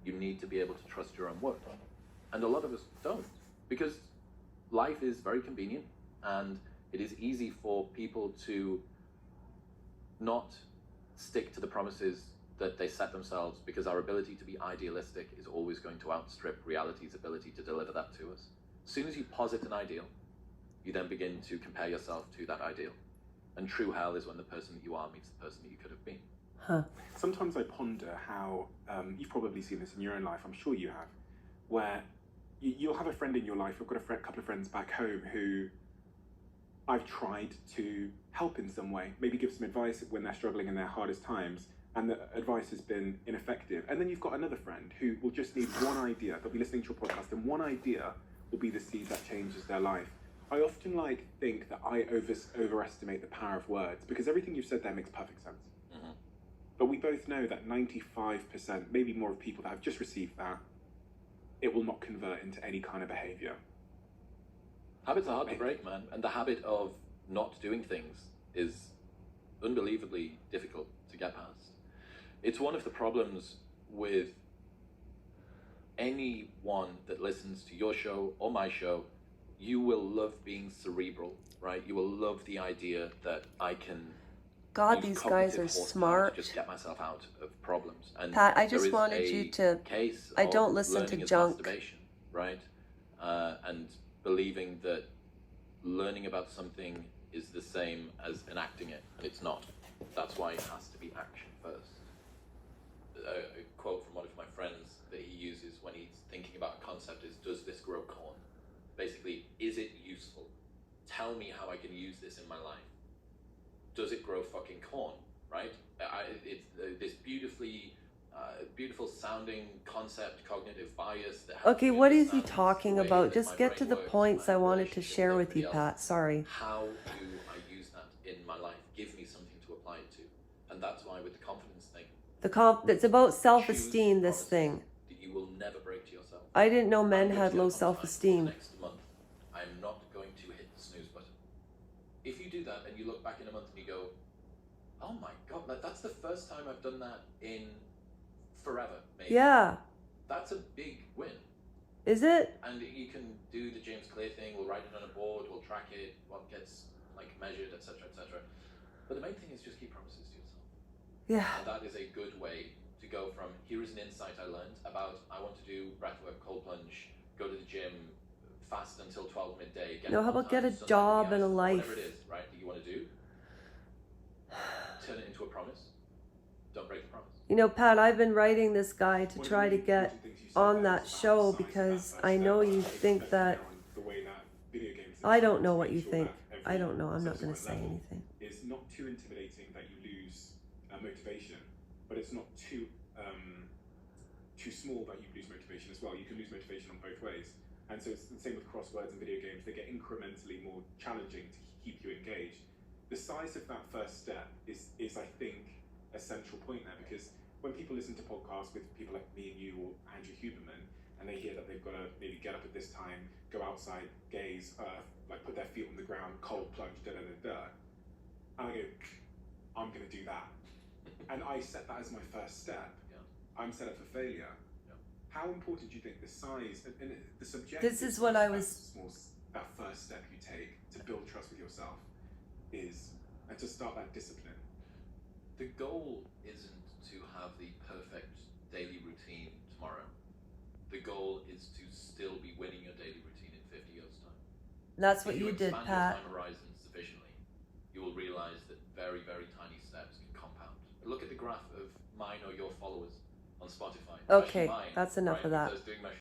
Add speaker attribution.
Speaker 1: You need to be able to trust your own word. And a lot of us don't, because life is very convenient, and it is easy for people to not stick to the promises that they set themselves, because our ability to be idealistic is always going to outstrip reality's ability to deliver that to us. As soon as you posit an ideal, you then begin to compare yourself to that ideal. And true hell is when the person that you are meets the person that you could have been.
Speaker 2: Huh.
Speaker 3: Sometimes I ponder how, you've probably seen this in your own life, I'm sure you have, where you'll have a friend in your life. I've got a couple of friends back home who I've tried to help in some way, maybe give some advice when they're struggling in their hardest times, and the advice has been ineffective. And then you've got another friend who will just need one idea. They'll be listening to a podcast, and one idea will be the seed that changes their life. I often think that I overestimate the power of words, because everything you've said there makes perfect sense.
Speaker 1: Mm-hmm.
Speaker 3: But we both know that 95%, maybe more, of people that have just received that, it will not convert into any kind of behavior.
Speaker 1: Habits are hard to break, man. And the habit of not doing things is unbelievably difficult to get past. It's one of the problems with anyone that listens to your show or my show. You will love being cerebral, right? You will love the idea that I can
Speaker 2: God,
Speaker 1: use
Speaker 2: these guys
Speaker 1: cognitive
Speaker 2: are
Speaker 1: horsepower
Speaker 2: smart.
Speaker 1: to just get myself out of problems. And
Speaker 2: Pat, I
Speaker 1: there
Speaker 2: just
Speaker 1: is
Speaker 2: wanted
Speaker 1: a
Speaker 2: you to.
Speaker 1: case
Speaker 2: I
Speaker 1: of
Speaker 2: don't listen to
Speaker 1: learning as
Speaker 2: junk.
Speaker 1: masturbation, right? And believing that learning about something is the same as enacting it, and it's not. That's why it has to be action first. A quote from one of my friends that he uses when he's thinking about a concept is, "Does this grow corn?" Basically, is it useful? Tell me how I can use this in my life. Does it grow fucking corn, right? It's this beautiful sounding concept, cognitive bias. That helps
Speaker 2: Okay,
Speaker 1: me
Speaker 2: what is he
Speaker 1: understand
Speaker 2: talking
Speaker 1: the way
Speaker 2: about?
Speaker 1: that
Speaker 2: Just
Speaker 1: my
Speaker 2: get
Speaker 1: brain
Speaker 2: to the
Speaker 1: works,
Speaker 2: points
Speaker 1: my
Speaker 2: I wanted to
Speaker 1: relationship
Speaker 2: share
Speaker 1: with
Speaker 2: with you,
Speaker 1: everybody else.
Speaker 2: Pat. Sorry.
Speaker 1: How do I use that in my life? Give me something to apply it to. And that's why with the confidence thing,
Speaker 2: It's about self-esteem, this
Speaker 1: choose
Speaker 2: thing.
Speaker 1: that you will never break to yourself.
Speaker 2: I didn't know men
Speaker 1: I'm going
Speaker 2: had
Speaker 1: to
Speaker 2: low
Speaker 1: get on time
Speaker 2: self-esteem.
Speaker 1: Next month, I'm not going to hit the snooze button. If you do that and you look back in a month and you go, oh my God, that's the first time I've done that in forever, maybe.
Speaker 2: Yeah.
Speaker 1: That's a big win.
Speaker 2: Is it?
Speaker 1: And you can do the James Clear thing. We'll write it on a board. We'll track it. What gets measured, etc., etc. But the main thing is just keep promises to yourself.
Speaker 2: Yeah.
Speaker 1: And that is a good way to go from, here is an insight I learned about, I want to do breathwork, cold plunge, go to the gym, fast until 12 midday.
Speaker 2: No, how about get a job and a life?
Speaker 1: Whatever it is, right, that you want to do, turn it into a promise. Don't break the promise.
Speaker 2: You know, Pat, I've been writing this guy to try to get on that show because I know you think that. I don't know what you think. I don't know. I'm not going to say anything.
Speaker 3: It's not too intimidating that you lose motivation, but it's not too small that you lose motivation as well. You can lose motivation on both ways. And so it's the same with crosswords and video games. They get incrementally more challenging to keep you engaged. The size of that first step is I think, a central point there, because when people listen to podcasts with people like me and you or Andrew Huberman, and they hear that they've got to maybe get up at this time, go outside, gaze, put their feet on the ground, cold plunge, and I go, I'm going to do that. And I set that as my first step.
Speaker 1: Yeah.
Speaker 3: I'm set up for failure.
Speaker 1: Yeah.
Speaker 3: How important do you think the size and the subjective?
Speaker 2: This is what I was.
Speaker 3: That first step you take to build trust with yourself is, and to start that discipline.
Speaker 1: The goal isn't to have the perfect daily routine tomorrow. The goal is to still be winning your daily routine in 50 years' time.
Speaker 2: That's what you did,
Speaker 1: expand
Speaker 2: Pat.
Speaker 1: your time horizon sufficiently, you will realize that very, very tiny steps can compound. Look at the graph of mine or your followers on Spotify.
Speaker 2: Okay,
Speaker 1: Especially mine,
Speaker 2: that's enough
Speaker 1: right?
Speaker 2: of that.
Speaker 1: Because I was doing my